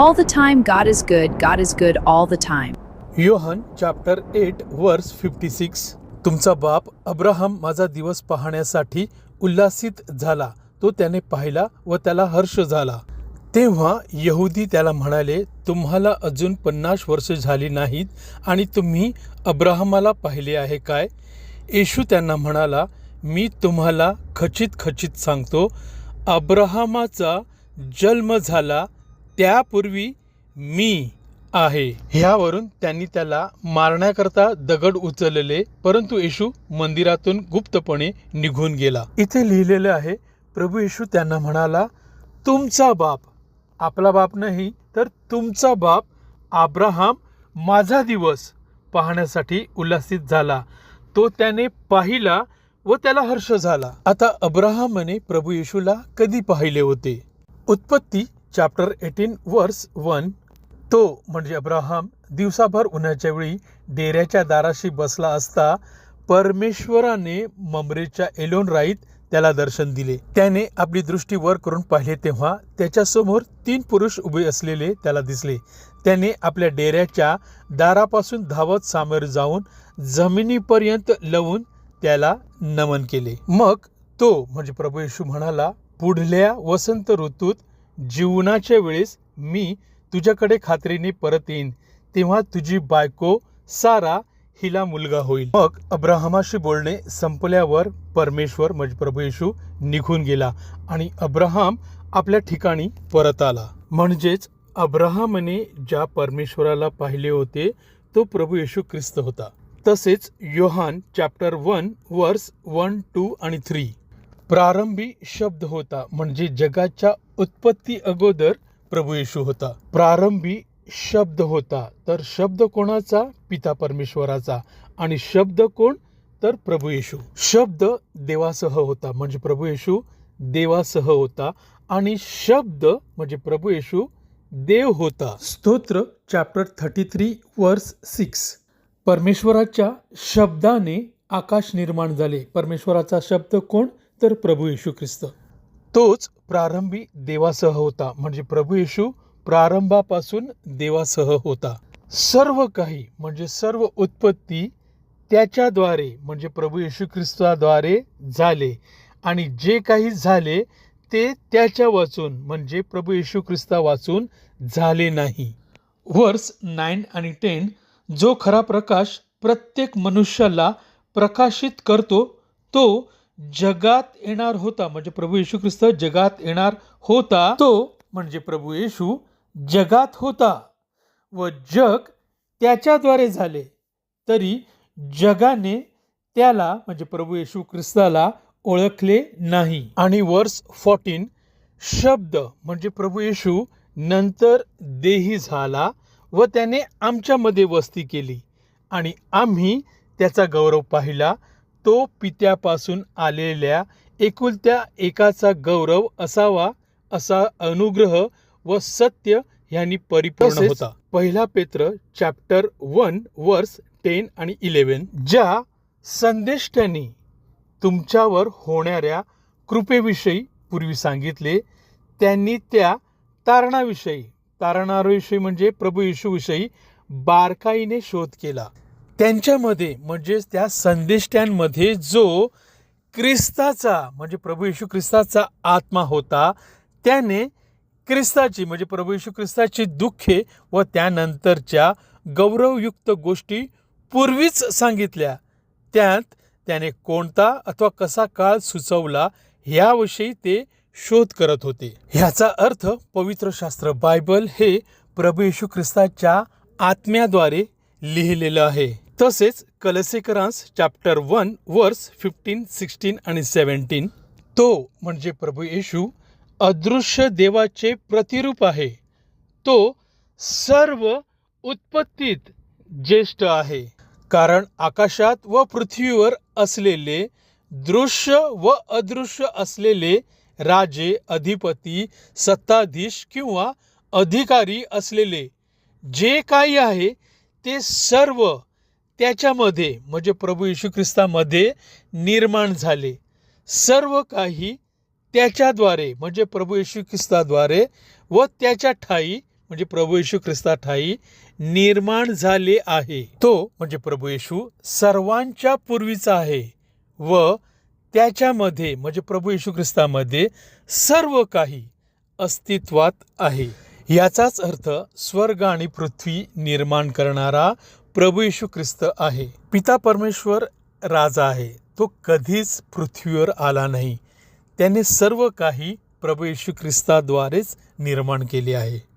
All the time, God is good. God is good all the time. Yohan chapter 8 verse 56. तुमचा बाप Abraham माझा दिवस पाहण्यासाठी उल्हासित झाला, तो त्याने पाहिला व त्याला हर्ष झाला. तेव्हा यहुदी त्याला म्हणाले, तुम्हाला अजून 50 वर्ष झाली नाहीत आणि तुम्ही अब्राहमाला पाहिले आहे काय? येशू त्यांना म्हणाला, मी तुम्हाला खचित खचित सांगतो, अब्राहमाचा जन्म झाला त्यापूर्वी मी आहे. ह्यावरून त्यांनी त्याला मारण्याकरता दगड उचलले, परंतु येशू मंदिरातून गुप्तपणे निघून गेला. इथे लिहिलेले आहे, प्रभू येशू त्यांना म्हणाला, तुमचा बाप, आपला बाप नाही तर तुमचा बाप अब्राहम माझा दिवस पाहण्यासाठी उल्हासित झाला, तो त्याने पाहिला व त्याला हर्ष झाला. आता अब्राहमने प्रभू येशूला कधी पाहिले होते? उत्पत्ती चॅप्टर 18 वर्स 1. तो म्हणजे अब्राहम दिवसाभर उन्हाच्या वेळी डेऱ्याच्या दाराशी बसला असता परमेश्वराने ममरेच्या एलोन राईत त्याला दर्शन दिले. त्याने आपली दृष्टी वर करून पाहिले तेव्हा त्याच्यासमोर 3 पुरुष उभे असलेले त्याला दिसले. त्याने आपल्या डेऱ्याच्या दारापासून धावत सामोरे जाऊन जमिनीपर्यंत लवून त्याला नमन केले. मग तो म्हणजे प्रभू येशू म्हणाला, पुढल्या वसंत ऋतूत जीवनाच्या वेळेस मी तुझ्याकडे खात्रीने परत येईन, तेव्हा तुझी बायको सारा हिला मुलगा होईल. मग अब्राहमाशी बोलणे संपल्यावर परमेश्वर म्हणजे प्रभू येशू निघून गेला आणि अब्राहम आपल्या ठिकाणी परत आला. म्हणजेच अब्राहमने ज्या परमेश्वराला पाहिले होते तो प्रभू येशू ख्रिस्त होता. तसेच योहान चॅप्टर 1 वर्स 1, 2 आणि 3. प्रारंभी शब्द होता म्हणजे जगाच्या उत्पत्ती अगोदर प्रभू येशू होता. प्रारंभी शब्द होता, तर शब्द कोणाचा? पिता परमेश्वराचा. आणि शब्द कोण? तर प्रभू येशू. शब्द देवासह होता म्हणजे प्रभू येशू देवासह होता आणि शब्द म्हणजे प्रभू येशू देव होता. स्तोत्र चॅप्टर 33 वर्स 6. परमेश्वराच्या शब्दाने आकाश निर्माण झाले. परमेश्वराचा शब्द कोण? तर प्रभू येशू ख्रिस्त. तोच प्रारंभी देवासह होता म्हणजे प्रभू येशू प्रारंभापासून देवासह होता. सर्व काही म्हणजे सर्व उत्पत्ती त्याच्याद्वारे म्हणजे प्रभू येशू ख्रिस्ताद्वारे झाले आणि जे काही झाले ते त्याच्या वाचून म्हणजे प्रभू येशू ख्रिस्ता वाचून झाले नाही. वर्स 9 आणि 10. जो खरा प्रकाश प्रत्येक मनुष्याला प्रकाशित करतो तो जगात येणार होता म्हणजे प्रभू येशू ख्रिस्त जगात येणार होता. तो म्हणजे प्रभू येशू जगात होता व जग त्याच्याद्वारे झाले, तरी जगाने त्याला म्हणजे प्रभू येशू ख्रिस्ताला ओळखले नाही. आणि वर्स 14. शब्द म्हणजे प्रभू येशू नंतर देही झाला व त्याने आमच्यामध्ये वस्ती केली आणि आम्ही त्याचा गौरव पाहिला, तो पित्यापासून आलेल्या एकुलत्या एकाचा गौरव असावा, असा अनुग्रह व सत्य यांनी परिपूर्ण होता. पहिला पेत्र चॅप्टर 1 वर्स 10 आणि 11. ज्या संदेष्टांनी तुमच्यावर होणाऱ्या कृपेविषयी पूर्वी सांगितले, त्यांनी त्या तारणाविषयी म्हणजे प्रभू येशूविषयी बारकाईने शोध केला. त्यांच्यामध्ये म्हणजे त्या संदेष्टांमध्ये जो ख्रिस्ताचा म्हणजे प्रभू येशू ख्रिस्ताचा आत्मा होता, त्याने ख्रिस्ताची म्हणजे प्रभू येशू ख्रिस्ताची दुःखे व त्यानंतरच्या गौरवयुक्त गोष्टी पूर्वीच सांगितल्या. त्यात त्याने कोणता अथवा कसा काळ सुचवला ह्याविषयी ते शोध करत होते. ह्याचा अर्थ पवित्र शास्त्र बायबल हे प्रभू येशू ख्रिस्ताच्या आत्म्याद्वारे लिहिलेलं आहे. तसेच कलसेकरांस चॅप्टर 1 वर्स 15, 16 आणि 17. तो म्हणजे प्रभू येशू अदृश्य देवाचे प्रतिरूप आहे. तो सर्व उत्पत्तीत ज्येष्ठ आहे, कारण आकाशात व पृथ्वीवर असलेले दृश्य व अदृश्य असलेले राजे, अधिपती, सत्ताधीश किंवा अधिकारी असलेले जे काही आहे ते सर्व त्याच्यामध्ये म्हणजे प्रभू येशू ख्रिस्तामध्ये निर्माण झाले. सर्व काही त्याच्याद्वारे म्हणजे प्रभू येशू ख्रिस्ताद्वारे व त्याच्या ठायी म्हणजे प्रभू येशू ख्रिस्ता ठाई निर्माण झाले आहे. तो म्हणजे प्रभू येशू सर्वांच्या पूर्वीचा आहे व त्याच्यामध्ये म्हणजे प्रभू येशू ख्रिस्तामध्ये सर्व काही अस्तित्वात आहे. याचाच अर्थ स्वर्ग आणि पृथ्वी निर्माण करणारा प्रभू येशू ख्रिस्त आहे. पिता परमेश्वर राजा आहे. तो कधीच पृथ्वीवर आला नाही. त्याने सर्व काही प्रभू येशू ख्रिस्ताद्वारेच निर्माण केले आहे.